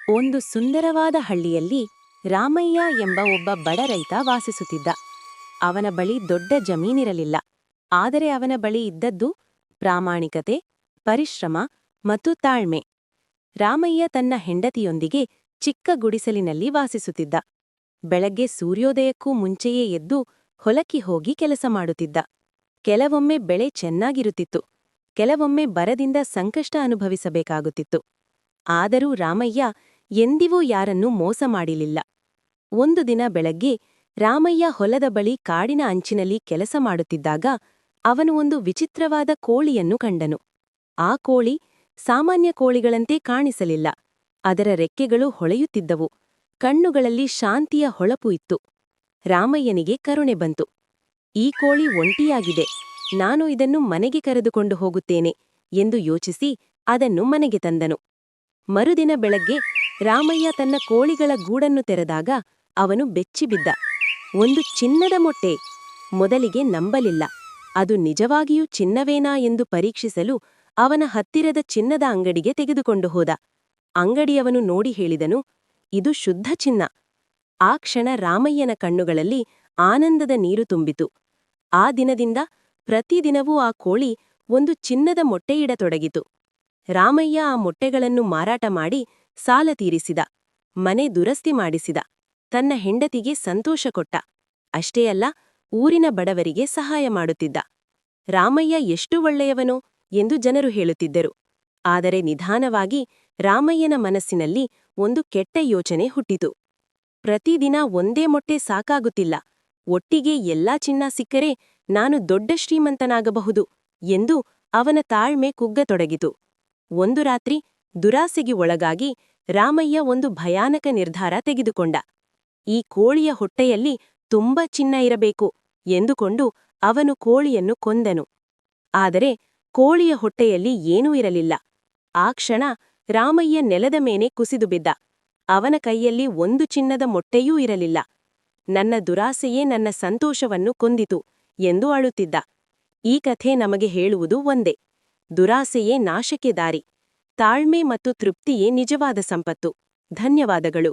ಒಂದು ಸುಂದರವಾದ ಹಳ್ಳಿಯಲ್ಲಿ ರಾಮಯ್ಯ ಎಂಬ ಒಬ್ಬ ಬಡ ರೈತ ವಾಸಿಸುತ್ತಿದ್ದ. ಅವನ ಬಳಿ ದೊಡ್ಡ ಜಮೀನಿರಲಿಲ್ಲ. ಆದರೆ ಅವನ ಬಳಿ ಇದ್ದದ್ದು ಪ್ರಾಮಾಣಿಕತೆ, ಪರಿಶ್ರಮ ಮತ್ತು ತಾಳ್ಮೆ. ರಾಮಯ್ಯ ತನ್ನ ಹೆಂಡತಿಯೊಂದಿಗೆ ಚಿಕ್ಕ ಗುಡಿಸಲಿನಲ್ಲಿ ವಾಸಿಸುತ್ತಿದ್ದ. ಬೆಳಗ್ಗೆ ಸೂರ್ಯೋದಯಕ್ಕೂ ಮುಂಚೆಯೇ ಎದ್ದು ಹೊಲಕ್ಕೆ ಹೋಗಿ ಕೆಲಸ ಮಾಡುತ್ತಿದ್ದ. ಕೆಲವೊಮ್ಮೆ ಬೆಳೆ ಚೆನ್ನಾಗಿರುತ್ತಿತ್ತು, ಕೆಲವೊಮ್ಮೆ ಬರದಿಂದ ಸಂಕಷ್ಟ ಅನುಭವಿಸಬೇಕಾಗುತ್ತಿತ್ತು. ಆದರೂ ರಾಮಯ್ಯ ಎಂದಿಗೂ ಯಾರನ್ನೂ ಮೋಸ ಮಾಡಿಲಿಲ್ಲ. ಒಂದು ದಿನ ಬೆಳಗ್ಗೆ ರಾಮಯ್ಯ ಹೊಲದ ಬಳಿ ಕಾಡಿನ ಅಂಚಿನಲ್ಲಿ ಕೆಲಸ ಮಾಡುತ್ತಿದ್ದಾಗ ಅವನು ಒಂದು ವಿಚಿತ್ರವಾದ ಕೋಳಿಯನ್ನು ಕಂಡನು. ಆ ಕೋಳಿ ಸಾಮಾನ್ಯ ಕೋಳಿಗಳಂತೆ ಕಾಣಿಸಲಿಲ್ಲ. ಅದರ ರೆಕ್ಕೆಗಳು ಹೊಳೆಯುತ್ತಿದ್ದವು, ಕಣ್ಣುಗಳಲ್ಲಿ ಶಾಂತಿಯ ಹೊಳಪು ಇತ್ತು. ರಾಮಯ್ಯನಿಗೆ ಕರುಣೆ ಬಂತು. ಈ ಕೋಳಿ ಒಂಟಿಯಾಗಿದೆ, ನಾನು ಇದನ್ನು ಮನೆಗೆ ಕರೆದುಕೊಂಡು ಹೋಗುತ್ತೇನೆ ಎಂದು ಯೋಚಿಸಿ ಅದನ್ನು ಮನೆಗೆ ತಂದನು. ಮರುದಿನ ಬೆಳಗ್ಗೆ ರಾಮಯ್ಯ ತನ್ನ ಕೋಳಿಗಳ ಗೂಡನ್ನು ತೆರೆದಾಗ ಅವನು ಬೆಚ್ಚಿಬಿದ್ದ. ಒಂದು ಚಿನ್ನದ ಮೊಟ್ಟೆ! ಮೊದಲಿಗೆ ನಂಬಲಿಲ್ಲ. ಅದು ನಿಜವಾಗಿಯೂ ಚಿನ್ನವೇನಾ ಎಂದು ಪರೀಕ್ಷಿಸಲು ಅವನ ಹತ್ತಿರದ ಚಿನ್ನದ ಅಂಗಡಿಗೆ ತೆಗೆದುಕೊಂಡು ಹೋದ. ಅಂಗಡಿಯವನು ನೋಡಿ ಹೇಳಿದನು, ಇದು ಶುದ್ಧ ಚಿನ್ನ. ಆ ಕ್ಷಣ ರಾಮಯ್ಯನ ಕಣ್ಣುಗಳಲ್ಲಿ ಆನಂದದ ನೀರು ತುಂಬಿತು. ಆ ದಿನದಿಂದ ಪ್ರತಿದಿನವೂ ಆ ಕೋಳಿ ಒಂದು ಚಿನ್ನದ ಮೊಟ್ಟೆ ಇಡತೊಡಗಿತು. ರಾಮಯ್ಯ ಆ ಮೊಟ್ಟೆಗಳನ್ನು ಮಾರಾಟ ಮಾಡಿ ಸಾಲ ತೀರಿಸಿದ, ಮನೆ ದುರಸ್ತಿ ಮಾಡಿಸಿದ, ತನ್ನ ಹೆಂಡತಿಗೆ ಸಂತೋಷ ಕೊಟ್ಟ. ಅಷ್ಟೇ ಅಲ್ಲ, ಊರಿನ ಬಡವರಿಗೆ ಸಹಾಯ ಮಾಡುತ್ತಿದ್ದ. ರಾಮಯ್ಯ ಎಷ್ಟು ಒಳ್ಳೆಯವನೋ ಎಂದು ಜನರು ಹೇಳುತ್ತಿದ್ದರು. ಆದರೆ ನಿಧಾನವಾಗಿ ರಾಮಯ್ಯನ ಮನಸ್ಸಿನಲ್ಲಿ ಒಂದು ಕೆಟ್ಟ ಯೋಚನೆ ಹುಟ್ಟಿತು. ಪ್ರತಿದಿನ ಒಂದೇ ಮೊಟ್ಟೆ ಸಾಕಾಗುತ್ತಿಲ್ಲ, ಒಟ್ಟಿಗೆ ಎಲ್ಲಾ ಚಿನ್ನ ಸಿಕ್ಕರೆ ನಾನು ದೊಡ್ಡ ಶ್ರೀಮಂತನಾಗಬಹುದು ಎಂದು ಅವನ ತಾಳ್ಮೆ ಕುಗ್ಗತೊಡಗಿತು. ಒಂದು ರಾತ್ರಿ ದುರಾಸೆಗೆ ಒಳಗಾಗಿ ರಾಮಯ್ಯ ಒಂದು ಭಯಾನಕ ನಿರ್ಧಾರ ತೆಗೆದುಕೊಂಡ. ಈ ಕೋಳಿಯ ಹೊಟ್ಟೆಯಲ್ಲಿ ತುಂಬ ಚಿನ್ನ ಇರಬೇಕು ಎಂದುಕೊಂಡು ಅವನು ಕೋಳಿಯನ್ನು ಕೊಂದನು. ಆದರೆ ಕೋಳಿಯ ಹೊಟ್ಟೆಯಲ್ಲಿ ಏನೂ ಇರಲಿಲ್ಲ. ಆ ಕ್ಷಣ ರಾಮಯ್ಯ ನೆಲದ ಮೇಲೆ ಕುಸಿದು ಬಿದ್ದ. ಅವನ ಕೈಯಲ್ಲಿ ಒಂದು ಚಿನ್ನದ ಮೊಟ್ಟೆಯೂ ಇರಲಿಲ್ಲ. ನನ್ನ ದುರಾಸೆಯೇ ನನ್ನ ಸಂತೋಷವನ್ನು ಕೊಂದಿತು ಎಂದು ಅಳುತ್ತಿದ್ದ. ಈ ಕಥೆ ನಮಗೆ ಹೇಳುವುದು ಒಂದೇ: ದುರಾಸೆಯೇ ನಾಶಕ್ಕೆ ದಾರಿ, ತಾಳ್ಮೆ ಮತ್ತು ತೃಪ್ತಿಯೇ ನಿಜವಾದ ಸಂಪತ್ತು. ಧನ್ಯವಾದಗಳು.